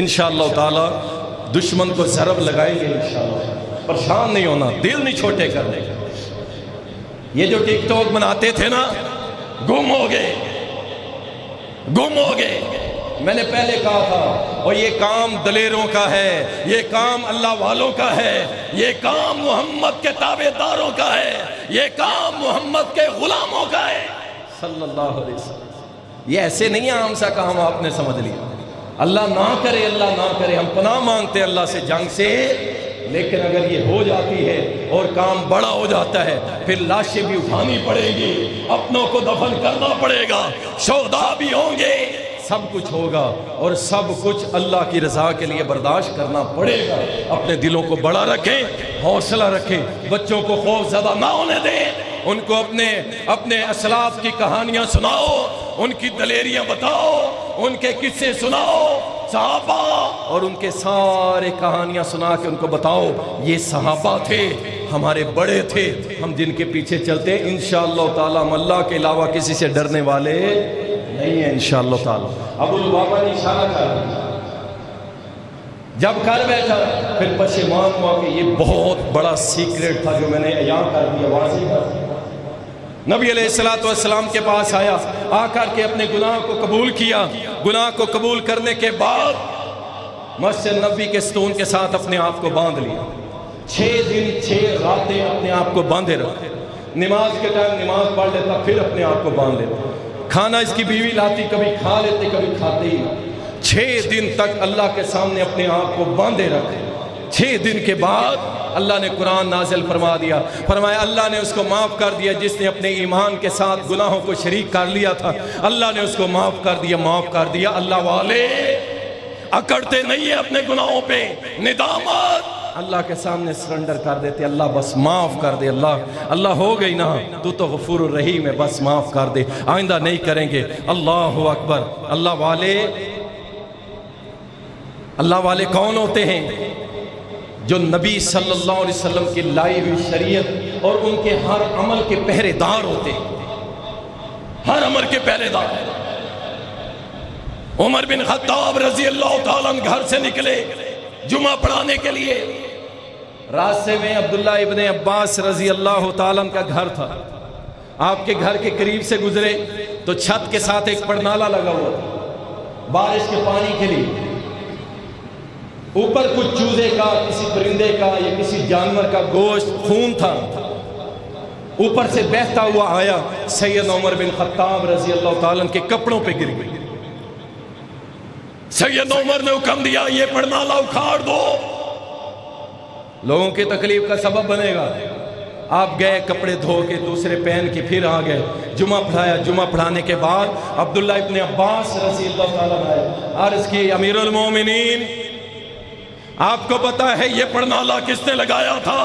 انشاءاللہ تعالی دشمن کو ضرب لگائیں گے انشاءاللہ۔ پریشان نہیں ہونا، دل نہیں چھوٹے کرنے کا۔ یہ جو ٹک ٹاک بناتے تھے نا، گم ہو گئے، گم ہو گئے۔ میں نے پہلے کہا تھا، اور یہ کام دلیروں کا ہے، یہ کام اللہ والوں کا ہے، یہ کام محمد کے تابعداروں کا ہے، یہ کام محمد کے غلاموں کا ہے صلی اللہ علیہ وسلم۔ یہ ایسے نہیں عام سا کام آپ نے سمجھ لیا۔ اللہ نہ کرے، اللہ نہ کرے، ہم پناہ مانگتے ہیں اللہ سے جنگ سے، لیکن اگر یہ ہو جاتی ہے اور کام بڑا ہو جاتا ہے پھر لاشیں بھی اٹھانی پڑے گی، اپنوں کو دفن کرنا پڑے گا، شہداء بھی ہوں گے، سب کچھ ہوگا، اور سب کچھ اللہ کی رضا کے لیے برداشت کرنا پڑے گا۔ اپنے دلوں کو بڑا رکھیں، حوصلہ رکھیں، بچوں کو خوف زدہ نہ ہونے دیں، ان کو اپنے اسلاف کی کہانیاں سناؤ، ان کی دلیریاں بتاؤ، ان کے قصے سناؤ، صحابہ، اور ان کے سارے کہانیاں سنا کے ان کو بتاؤ یہ صحابہ تھے، ہمارے بڑے تھے، ہم جن کے پیچھے چلتے ہیں انشاءاللہ تعالی ہم اللہ کے علاوہ کسی سے ڈرنے والے نہیں ہیں انشاءاللہ تعالی۔ ابو لبابہ نے اشارہ کر جب کر بیٹھا پھر پشیمان ہوا کہ یہ بہت بڑا سیکریٹ تھا جو میں نے عیاں کر دیا، واضح کر دیا۔ نبی علیہ السلام کے پاس آیا، آ کر کے اپنے گناہ کو قبول کیا، گناہ کو قبول کرنے کے بعد مسجد نبی کے ستون کے ساتھ اپنے آپ کو باندھ لیا، 6 دن 6 راتیں اپنے آپ کو باندھے رکھے، نماز کے ٹائم نماز پڑھ لیتا پھر اپنے آپ کو باندھ لیتا، کھانا اس کی بیوی لاتی، کبھی کھا لیتے کبھی کھاتے ہی نہ، 6 دن تک اللہ کے سامنے اپنے آپ کو باندھے رکھے. 6 دن کے بعد اللہ نے قرآن نازل فرما دیا. فرمایا اللہ نے اس کو معاف کر دیا جس نے اپنے ایمان کے ساتھ گناہوں کو شریک کر لیا تھا. اللہ نے اس کو معاف کر دیا، معاف کر دیا. اللہ والے اکڑتے نہیں ہیں اپنے گناہوں پہ، ندامت اللہ کے سامنے سرنڈر کر دیتے. اللہ بس معاف کر دے، اللہ ہو گئی نا، تو تو غفور الرحیم ہے، بس معاف کر دے، آئندہ نہیں کریں گے. اللہ اکبر. اللہ والے کون ہوتے ہیں؟ جو نبی صلی اللہ علیہ وسلم کی لائی ہوئی شریعت اور ان کے ہر عمل کے پہرے دار ہوتے ہیں. ہر عمل کے پہرے دار. عمر بن خطاب رضی اللہ تعالیٰ عنہ گھر سے نکلے جمعہ پڑھانے کے لیے. راستے میں عبداللہ ابن عباس رضی اللہ تعالیٰ عنہ کا گھر تھا. آپ کے گھر کے قریب سے گزرے تو چھت کے ساتھ ایک پڑنالا لگا ہوا تھا بارش کے پانی کے لیے. اوپر کچھ چوزے کا، کسی پرندے کا یا کسی جانور کا گوشت، خون تھا. اوپر سے بہتا ہوا آیا، سید عمر بن خطاب رضی اللہ تعالیٰ عنہ کے کپڑوں پہ گر گئی. سید عمر نے حکم دیا یہ پڑنالا اکھاڑ دو، لوگوں کی تکلیف کا سبب بنے گا. آپ گئے کپڑے دھو کے دوسرے پہن کے پھر آ گئے، جمعہ پڑھایا. جمعہ پڑھانے کے بعد عبداللہ ابن عباس رضی اللہ تعالیٰ عنہ عرض کی امیر المومنین آپ کو پتا ہے یہ پڑنالا کس نے لگایا تھا؟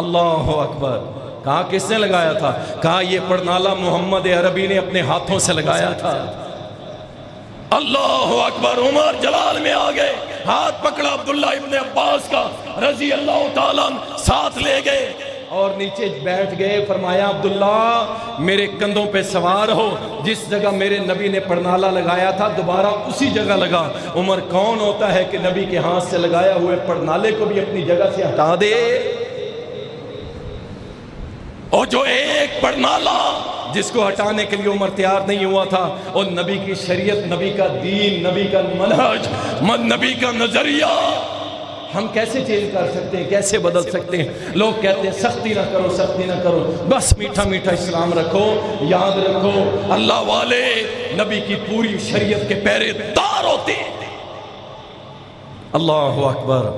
اللہ اکبر. کہا کس نے لگایا تھا؟ کہا یہ پڑنالا محمد عربی نے اپنے ہاتھوں سے لگایا تھا. اللہ اکبر. عمر جلال میں آ گئے، ہاتھ پکڑا عبداللہ ابن عباس کا رضی اللہ تعالیٰ عنہ، ساتھ لے گئے اور نیچے بیٹھ گئے. فرمایا عبداللہ میرے کندھوں پہ سوار ہو، جس جگہ میرے نبی نے پڑنالا لگایا تھا دوبارہ اسی جگہ لگا. عمر کون ہوتا ہے کہ نبی کے ہاتھ سے لگایا ہوئے پڑنالے کو بھی اپنی جگہ سے ہٹا دے؟ اور جو ایک پڑنالا جس کو ہٹانے کے لیے عمر تیار نہیں ہوا تھا، اور نبی کی شریعت، نبی کا دین، نبی کا منہج، نبی کا نظریہ ہم کیسے چینج کر سکتے ہیں، کیسے بدل سکتے ہیں؟ لوگ کہتے ہیں سختی نہ کرو، سختی نہ کرو، بس میٹھا میٹھا اسلام رکھو. یاد رکھو اللہ والے نبی کی پوری شریعت کے پہرے دار ہوتے ہیں. اللہ اکبر.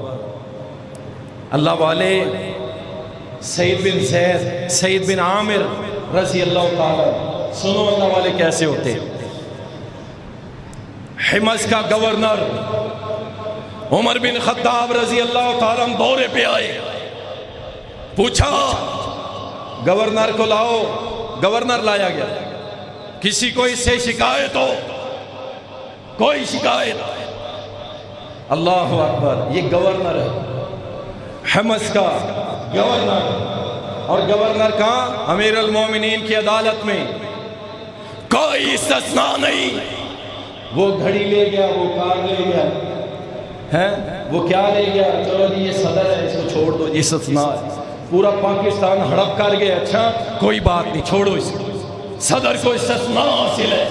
اللہ والے سعید بن زید، سعید بن عامر رضی اللہ تعالیٰ، سنو اللہ والے کیسے ہوتے ہیں. حمص کا گورنر عمر بن خطاب رضی اللہ تعالیٰ دورے پہ آئے. پوچھا گورنر کو لاؤ. گورنر لایا گیا. کسی کو اس سے شکایت ہو؟ کوئی شکایت؟ اللہ اکبر. یہ گورنر ہے حمص کا گورنر، اور گورنر کا امیر المومنین کی عدالت میں کوئی استثناء نہیں. وہ گھڑی لے گیا، وہ کار لے گیا، وہ کیا لے گیا؟ چلو جی یہ صدر ہے، اس کو چھوڑ دو، یہ استثناء ہے. پورا پاکستان ہڑپ کر گیا، اچھا کوئی بات نہیں، چھوڑو اس کو. صدر کو استثناء حاصل ہے،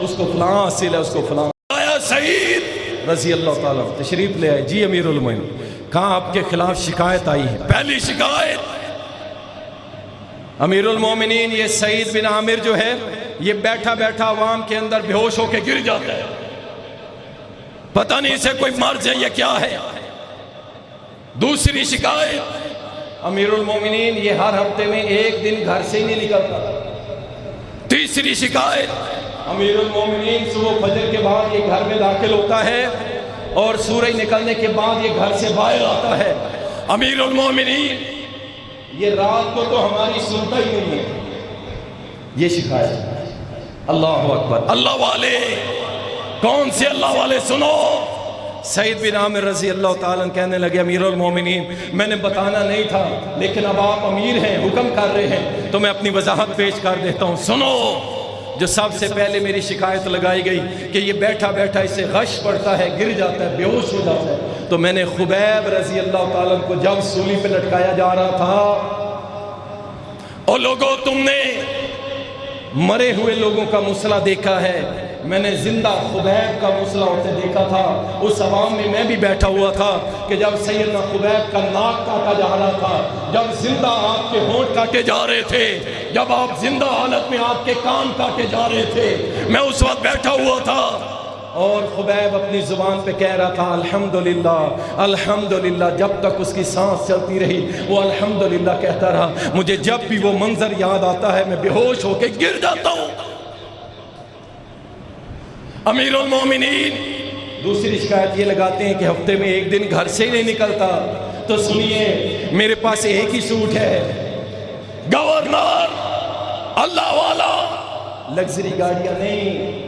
اس کو فلاں حاصل ہے، اس کو فلاں. آیا سعید رضی اللہ تعالیٰ تشریف لے آئے. جی امیر المومنین، کہاں آپ کے خلاف شکایت آئی ہے؟ پہلی شکایت امیر المومنین یہ سعید بن عامر جو ہے یہ بیٹھا بیٹھا عوام کے اندر بے ہوش ہو کے گر جاتا ہے، پتہ نہیں اسے کوئی مرض ہے یا کیا ہے. دوسری شکایت امیر المومنین یہ ہر ہفتے میں ایک دن گھر سے ہی نہیں نکلتا. تیسری شکایت امیر المومنین صبح فجر کے بعد یہ گھر میں داخل ہوتا ہے اور سورج نکلنے کے بعد یہ گھر سے باہر آتا ہے. امیر المومنین یہ رات کو تو ہماری سنتا ہی نہیں ہے. یہ شکایت. اللہ اکبر. اللہ والے کون سے اللہ والے؟ سنو. سعید بن عامر رضی اللہ تعالیٰ کہنے لگے امیر المومنین میں نے بتانا نہیں تھا، لیکن اب آپ امیر ہیں، حکم کر رہے ہیں تو میں اپنی وضاحت پیش کر دیتا ہوں. سنو. جو سب سے پہلے میری شکایت لگائی گئی کہ یہ بیٹھا بیٹھا اسے غش پڑتا ہے، گر جاتا ہے، بے ہوش ہو جاتا ہے. تو میں نے خبیب رضی اللہ تعالیٰ کو جب سولی پہ لٹکایا جا رہا تھا، اور لوگوں تم نے مرے ہوئے لوگوں کا مسئلہ دیکھا ہے، میں نے زندہ خبیب کا مسئلہ ہوتے دیکھا تھا. اس عوام میں میں بھی بیٹھا ہوا تھا کہ جب سیدنا خبیب کا ناک کاٹا جا رہا تھا، جب زندہ آپ کے ہونٹ کاٹے جا رہے تھے، جب آپ زندہ حالت میں آپ کے کان کاٹے جا رہے تھے، میں اس وقت بیٹھا ہوا تھا. اور خبیب اپنی زبان پہ کہہ رہا تھا الحمدللہ الحمدللہ، جب تک اس کی سانس چلتی رہی وہ الحمدللہ کہتا رہا۔ مجھے جب بھی وہ منظر یاد آتا ہے میں بے ہوش ہو کے گر جاتا ہوں۔ امیر المومنین دوسری شکایت یہ لگاتے ہیں کہ ہفتے میں ایک دن گھر سے ہی نہیں نکلتا۔ تو سنیے، میرے پاس ایک ہی سوٹ ہے، گورنر اللہ والا، لگژری گاڑیاں نہیں،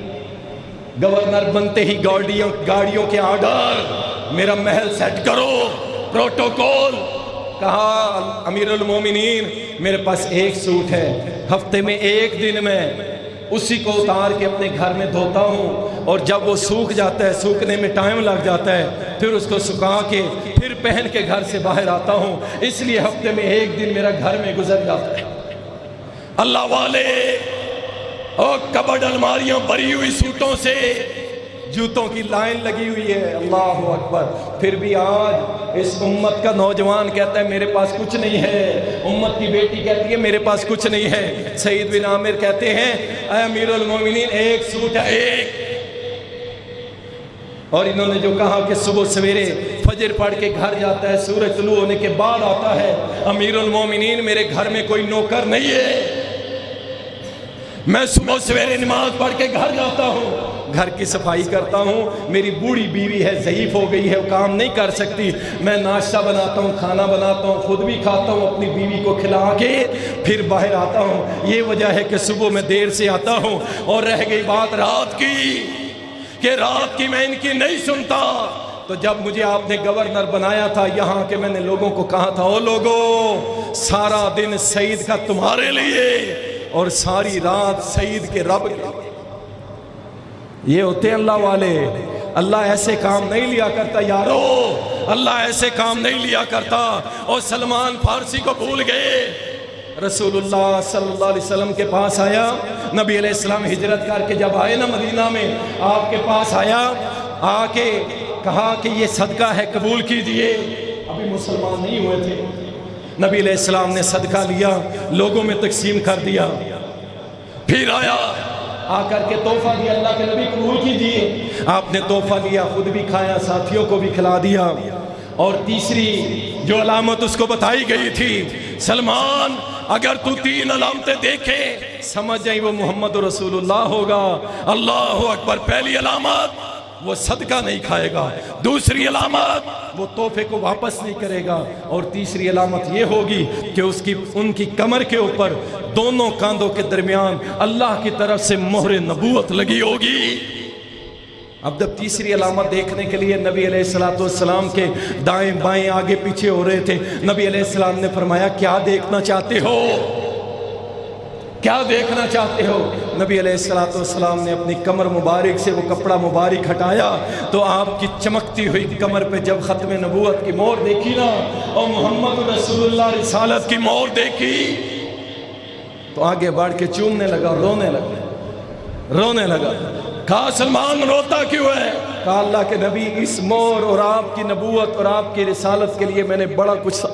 گورنر بنتے ہی گاڑیوں کے آرڈر، میرا محل سیٹ کرو، پروٹوکول۔ کہا امیر المومنین میرے پاس ایک سوٹ ہے، ہفتے میں ایک دن میں اسی کو اتار کے اپنے گھر میں دھوتا ہوں، اور جب وہ سوکھ جاتا ہے، سوکھنے میں ٹائم لگ جاتا ہے، پھر اس کو سکھا کے پھر پہن کے گھر سے باہر آتا ہوں، اس لیے ہفتے میں ایک دن میرا گھر میں گزر جاتا ہے۔ اللہ والے، اور کبڈ الماریاں بھری ہوئی سوٹوں سے، جوتوں کی لائن لگی ہوئی ہے، اللہ اکبر، پھر بھی آج اس امت کا نوجوان کہتا ہے میرے پاس کچھ نہیں ہے، امت کی بیٹی کہتی ہے میرے پاس کچھ نہیں ہے۔ سعید بن عامر کہتے ہیں اے امیر المومنین ایک سوٹ ہے، ایک۔ اور انہوں نے جو کہا کہ صبح سویرے فجر پڑھ کے گھر جاتا ہے، سورج طلوع ہونے کے بعد آتا ہے، امیر المومنین میرے گھر میں کوئی نوکر نہیں ہے، میں صبح سویرے نماز پڑھ کے گھر جاتا ہوں، گھر کی صفائی کرتا ہوں، میری بوڑھی بیوی ہے، ضعیف ہو گئی ہے، وہ کام نہیں کر سکتی، میں ناشتہ بناتا ہوں، کھانا بناتا ہوں، خود بھی کھاتا ہوں، اپنی بیوی کو کھلا کے پھر باہر آتا ہوں۔ یہ وجہ ہے کہ صبح میں دیر سے آتا ہوں۔ اور رہ گئی بات رات کی، کہ رات کی میں ان کی نہیں سنتا، تو جب مجھے آپ نے گورنر بنایا تھا یہاں کے، میں نے لوگوں کو کہا تھا او لوگوں سارا دن سعید کا تمہارے لیے اور ساری رات سعید کے رب کے۔ یہ ہوتے ہیں اللہ والے۔ اللہ ایسے کام نہیں لیا کرتا یارو، اللہ ایسے کام نہیں لیا کرتا۔ اور سلمان فارسی کو بھول گئے، رسول اللہ صلی اللہ علیہ وسلم کے پاس آیا، نبی علیہ السلام ہجرت کر کے جب آئے نا مدینہ میں، آپ کے پاس آیا، آ کے کہا کہ یہ صدقہ ہے قبول کیجئے، ابھی مسلمان نہیں ہوئے تھے۔ نبی علیہ السلام نے صدقہ لیا، لوگوں میں تقسیم کر دیا، پھر آیا، آ کر کے تحفہ دیا، اللہ کے نبی قبول کیجئے۔ آپ نے تحفہ لیا، خود بھی کھایا، ساتھیوں کو بھی کھلا دیا۔ اور تیسری جو علامت اس کو بتائی گئی تھی، سلمان اگر تو 3 علامتیں دیکھے سمجھ جائیں وہ محمد رسول اللہ ہوگا۔ اللہ اکبر۔ پہلی علامت وہ صدقہ نہیں کھائے گا، دوسری علامت وہ تحفے کو واپس نہیں کرے گا، اور تیسری علامت یہ ہوگی کہ ان کی کمر کے اوپر دونوں کاندھوں کے درمیان اللہ کی طرف سے مہر نبوت لگی ہوگی۔ اب جب تیسری علامت دیکھنے کے لیے نبی علیہ السلام کے دائیں بائیں آگے پیچھے ہو رہے تھے، نبی علیہ السلام نے فرمایا کیا دیکھنا چاہتے ہو؟ کیا دیکھنا چاہتے ہو؟ نبی علیہ السلام نے اپنی کمر مبارک سے وہ کپڑا مبارک ہٹایا تو آپ کی چمکتی ہوئی کمر پہ جب ختم نبوت کی مہر دیکھی نا، اور محمد رسول اللہ رسالت کی مہر دیکھی، تو آگے بڑھ کے چومنے لگا، رونے لگا۔ کہا سلمان روتا کیوں ہے؟ کہا اللہ کے نبی اس مہر اور آپ کی نبوت اور آپ کی رسالت کے لیے میں نے بڑا کچھ،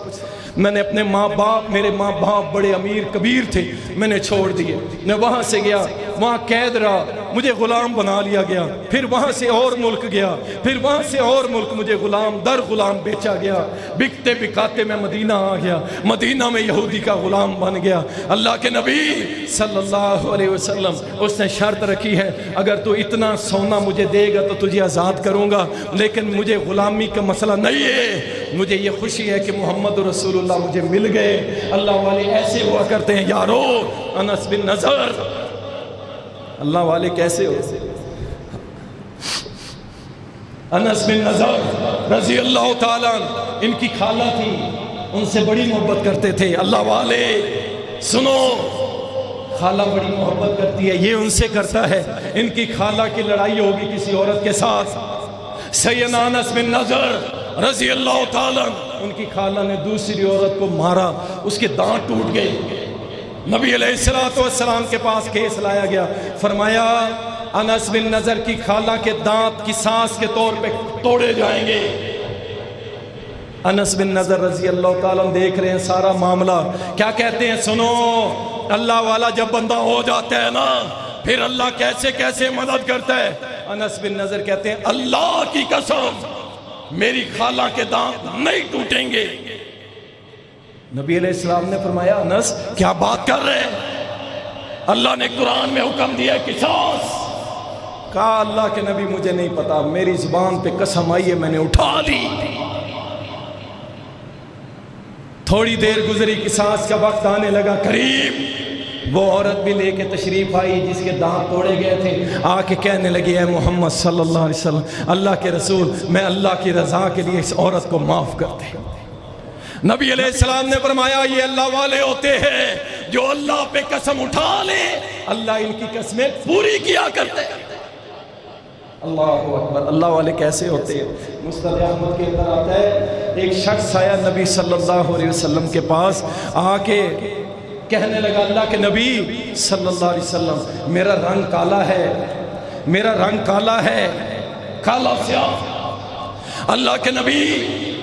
میں نے اپنے ماں باپ، میرے ماں باپ بڑے امیر کبیر تھے، میں نے چھوڑ دیے، میں وہاں سے گیا، وہاں قید رہا، مجھے غلام بنا لیا گیا، پھر وہاں سے اور ملک گیا، پھر وہاں سے اور ملک، مجھے غلام در غلام بیچا گیا، بکتے بکاتے میں مدینہ آ گیا، مدینہ میں یہودی کا غلام بن گیا۔ اللہ کے نبی صلی اللہ علیہ وسلم اس نے شرط رکھی ہے اگر تو اتنا سونا مجھے دے گا تو تجھے آزاد کروں گا، لیکن مجھے غلامی کا مسئلہ نہیں ہے، مجھے یہ خوشی ہے کہ محمد رسول اللہ مجھے مل گئے۔ اللہ والے ایسے ہوا کرتے ہیں یارو۔ انس بن نضر، اللہ والے کیسے ہو؟ انس بن نضر رضی اللہ تعالیٰ، ان کی خالہ تھی، ان سے بڑی محبت کرتے تھے۔ اللہ والے سنو، خالہ بڑی محبت کرتی ہے، یہ ان سے کرتا ہے، ان کی خالہ کی لڑائی ہوگی کسی عورت کے ساتھ، سیدنا انس بن نضر رضی اللہ تعالیٰ، ان کی خالہ نے دوسری عورت کو مارا، اس کے دانت ٹوٹ گئے، نبی علیہ السلام کے پاس کیس لایا گیا، فرمایا انس بن نضر کی خالہ کے دانت قصاص کے طور پہ توڑے جائیں گے۔ انس بن نضر رضی اللہ تعالیٰ دیکھ رہے ہیں سارا معاملہ، کیا کہتے ہیں؟ سنو، اللہ والا جب بندہ ہو جاتا ہے نا، پھر اللہ کیسے کیسے مدد کرتا ہے۔ انس بن نضر کہتے ہیں اللہ کی قسم میری خالہ کے دانت نہیں ٹوٹیں گے۔ نبی علیہ السلام نے فرمایا انس کیا بات کر رہے ہیں؟ اللہ نے قرآن میں حکم دیا قصاص۔ کہا اللہ کے نبی مجھے نہیں پتا، میری زبان پہ قسم آئی ہے میں نے اٹھا لی۔ تھوڑی دیر گزری، قصاص کا وقت آنے لگا قریب، وہ عورت بھی لے کے تشریف آئی جس کے دانت توڑے گئے تھے، آ کے کہنے لگی اے محمد صلی اللہ علیہ وسلم، اللہ کے رسول میں اللہ کی رضا کے لیے اس عورت کو معاف کر دے۔ نبی علیہ السلام نے فرمایا یہ اللہ والے ہوتے ہیں جو اللہ پہ قسم اٹھا لے اللہ ان کی قسمیں پوری کیا کرتے ہیں۔ اللہ اکبر، اللہ والے کیسے ہوتے ہیں؟ مستدرک احمد کے اندر آتا ہے ایک شخص آیا نبی صلی اللہ علیہ وسلم کے پاس، آ کے کہنے لگا اللہ کے نبی صلی اللہ علیہ وسلم میرا رنگ کالا ہے، میرا رنگ کالا ہے، کالا سیاہ۔ اللہ کے نبی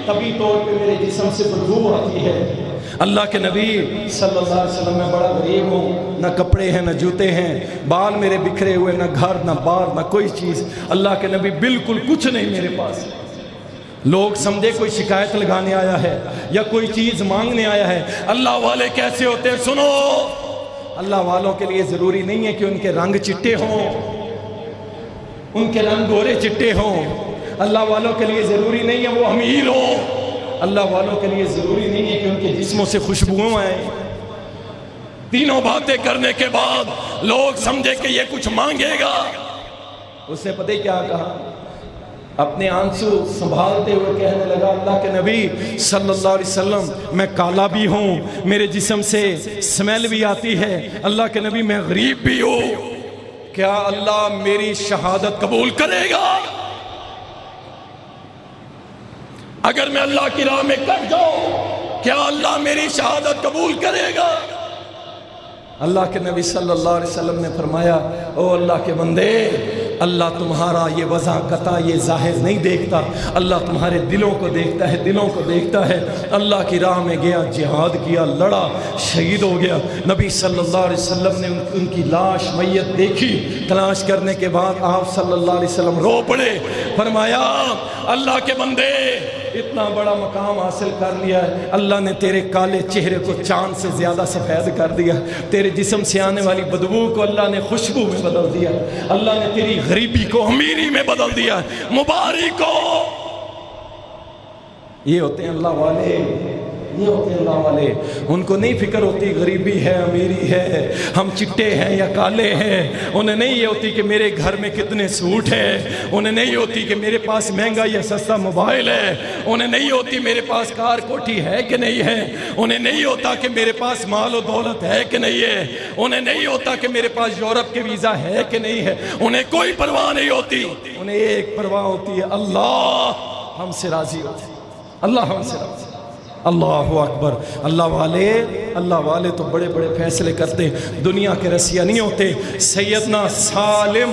طبی طور پہ میرے جسم سے بدبو آتی ہے۔ اللہ کے نبی صلی اللہ علیہ وسلم میں بڑا غریب ہوں، نہ کپڑے ہیں نہ جوتے ہیں، بال میرے بکھرے ہوئے، نہ گھر نہ بار نہ کوئی چیز۔ اللہ کے نبی بالکل کچھ نہیں میرے پاس۔ لوگ سمجھے کوئی شکایت لگانے آیا ہے یا کوئی چیز مانگنے آیا ہے۔ اللہ والے کیسے ہوتے ہیں سنو، اللہ والوں کے لیے ضروری نہیں ہے کہ ان کے رنگ چٹے ہوں، ان کے رنگ گورے چٹے ہوں۔ اللہ والوں کے لیے ضروری نہیں ہے وہ امیر ہوں، اللہ والوں کے لیے ضروری نہیں ہے کہ ان کے جسموں سے خوشبوئیں آئیں۔ تینوں باتیں کرنے کے بعد لوگ سمجھے کہ یہ کچھ مانگے گا۔ اس نے پتہ کیا کہا؟ اپنے آنسو سنبھالتے ہوئے کہنے لگا اللہ کے نبی صلی اللہ علیہ وسلم میں کالا بھی ہوں، میرے جسم سے سمیل بھی آتی ہے، اللہ کے نبی میں غریب بھی ہوں، کیا اللہ میری شہادت قبول کرے گا؟ اگر میں اللہ کی راہ میں کٹ جاؤں کیا اللہ میری شہادت قبول کرے گا؟ اللہ کے نبی صلی اللہ علیہ وسلم نے فرمایا او اللہ کے بندے، اللہ تمہارا یہ وضع قطع یہ ظاہر نہیں دیکھتا، اللہ تمہارے دلوں کو دیکھتا ہے، دلوں کو دیکھتا ہے۔ اللہ کی راہ میں گیا، جہاد کیا، لڑا، شہید ہو گیا۔ نبی صلی اللہ علیہ وسلم نے ان کی لاش میت دیکھی، تلاش کرنے کے بعد آپ صلی اللہ علیہ وسلم رو پڑے، فرمایا اللہ کے بندے اتنا بڑا مقام حاصل کر لیا ہے، اللہ نے تیرے کالے چہرے کو چاند سے زیادہ سفید کر دیا، تیرے جسم سے آنے والی بدبو کو اللہ نے خوشبو میں بدل دیا، اللہ نے تیری غریبی کو امیری میں بدل دیا، مبارک ہو۔ یہ ہوتے ہیں اللہ والے، یہ ہوتے ہیں اللہ والے، ان کو نہیں فکر ہوتی غریبی ہے امیری ہے، ہم چٹے ہیں یا کالے ہیں، انہیں نہیں یہ ہوتی کہ میرے گھر میں کتنے سوٹ ہیں، انہیں نہیں ہوتی کہ میرے پاس مہنگا یا سستا موبائل ہے، انہیں نہیں ہوتی میرے پاس کار کوٹھی ہے کہ نہیں ہے، انہیں نہیں ہوتا کہ میرے پاس مال و دولت ہے کہ نہیں ہے، انہیں نہیں ہوتا کہ میرے پاس یورپ کے ویزا ہے کہ نہیں ہے، انہیں کوئی پرواہ نہیں ہوتی، انہیں ایک پرواہ ہوتی ہے اللہ ہم سے راضی ہوتے، اللہ ہم سے راضی۔ اللہ اکبر، اللہ والے تو بڑے بڑے فیصلے کرتے، دنیا کے رسیہ نہیں ہوتے۔ سیدنا سالم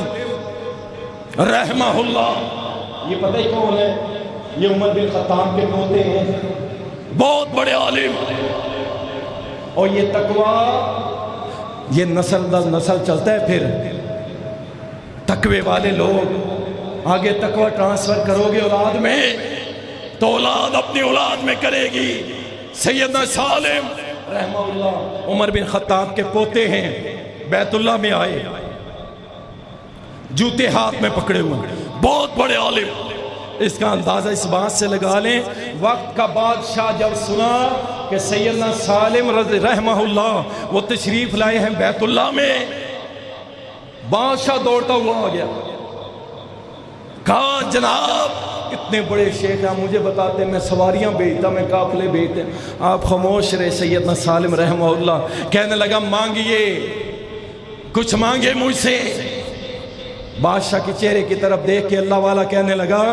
رحمہ اللہ، یہ پتہ ہی کون ہے؟ یہ عمر بن خطاب کے پوتے ہیں، بہت بڑے عالم، اور یہ تقوی یہ نسل در نسل چلتا ہے۔ پھر تقوی والے لوگ آگے تقوی ٹرانسفر کرو گے اولاد میں تو اولاد اپنی اولاد میں کرے گی۔ سیدنا سالم رحمہ اللہ عمر بن خطاب کے پوتے ہیں، بیت اللہ میں آئے، جوتے ہاتھ میں پکڑے ہوئے، بہت بڑے عالم۔ اس کا اندازہ اس بات سے لگا لیں، وقت کا بادشاہ جب سنا کہ سیدنا سالم رحمہ اللہ وہ تشریف لائے ہیں بیت اللہ میں، بادشاہ دوڑتا ہوا آ گیا، کہا جناب اتنے بڑے شیخ ہیں مجھے بتاتے ہیں، میں سواریاں بھیجتا، میں قافلے بھیجتے، آپ خاموش رہے۔ سیدنا سالم رحمہ اللہ کہنے لگا مانگیے، کچھ مانگے مجھ سے۔ بادشاہ کے چہرے کی طرف دیکھ کے اللہ والا کہنے لگا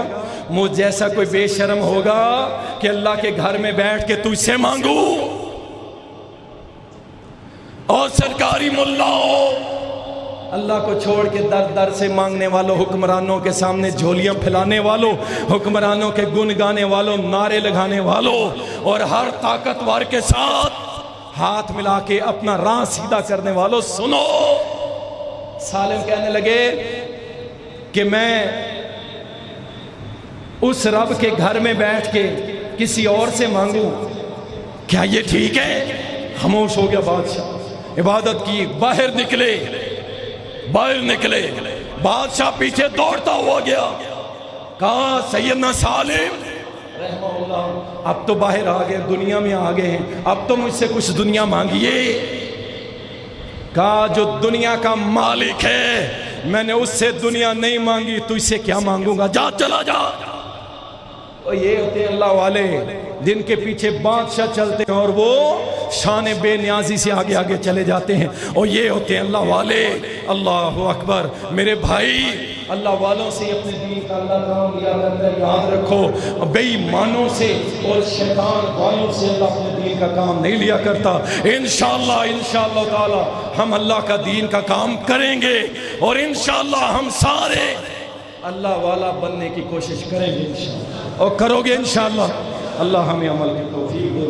مجھ جیسا کوئی بے شرم ہوگا کہ اللہ کے گھر میں بیٹھ کے تجھ سے مانگوں، اور سرکاری ملا ہو، اللہ کو چھوڑ کے در در سے مانگنے والوں، حکمرانوں کے سامنے جھولیاں پھیلانے والوں، حکمرانوں کے گن گانے والوں، نعرے لگانے والوں، اور ہر طاقتور کے ساتھ ہاتھ ملا کے اپنا راہ سیدھا کرنے والوں، سنو۔ سالم کہنے لگے کہ میں اس رب کے گھر میں بیٹھ کے کسی اور سے مانگوں، کیا یہ ٹھیک ہے؟ خاموش ہو گیا بادشاہ، عبادت کی، باہر نکلے، بادشاہ پیچھے دوڑتا ہوا گیا، کہا سیدنا سالم رحمہ اللہ اب تو باہر آ گئے، دنیا میں آ گئے ہیں، اب تو مجھ سے کچھ دنیا مانگیے۔ کہا جو دنیا کا مالک ہے میں نے اس سے دنیا نہیں مانگی، تو اس سے کیا مانگوں گا، جا چلا جا۔ اور یہ ہوتے ہیں اللہ والے جن کے پیچھے بادشاہ چلتے ہیں اور وہ شان بے نیازی سے آگے آگے چلے جاتے ہیں، اور یہ ہوتے ہیں اللہ والے۔ اللہ اکبر میرے بھائی، اللہ والوں سے اپنے دین کا اللہ کام لیا کرتا ہے، یاد رکھو بے ایمانوں سے اور شیطان والوں سے اللہ اپنے دین کا کام نہیں لیا کرتا۔ انشاءاللہ تعالی ہم اللہ کا دین کا کام کریں گے، اور انشاءاللہ ہم سارے اللہ والا بننے کی کوشش کریں گے انشاءاللہ، اور کرو گے انشاءاللہ۔ اللہ ہمیں عمل کی توفیق دے۔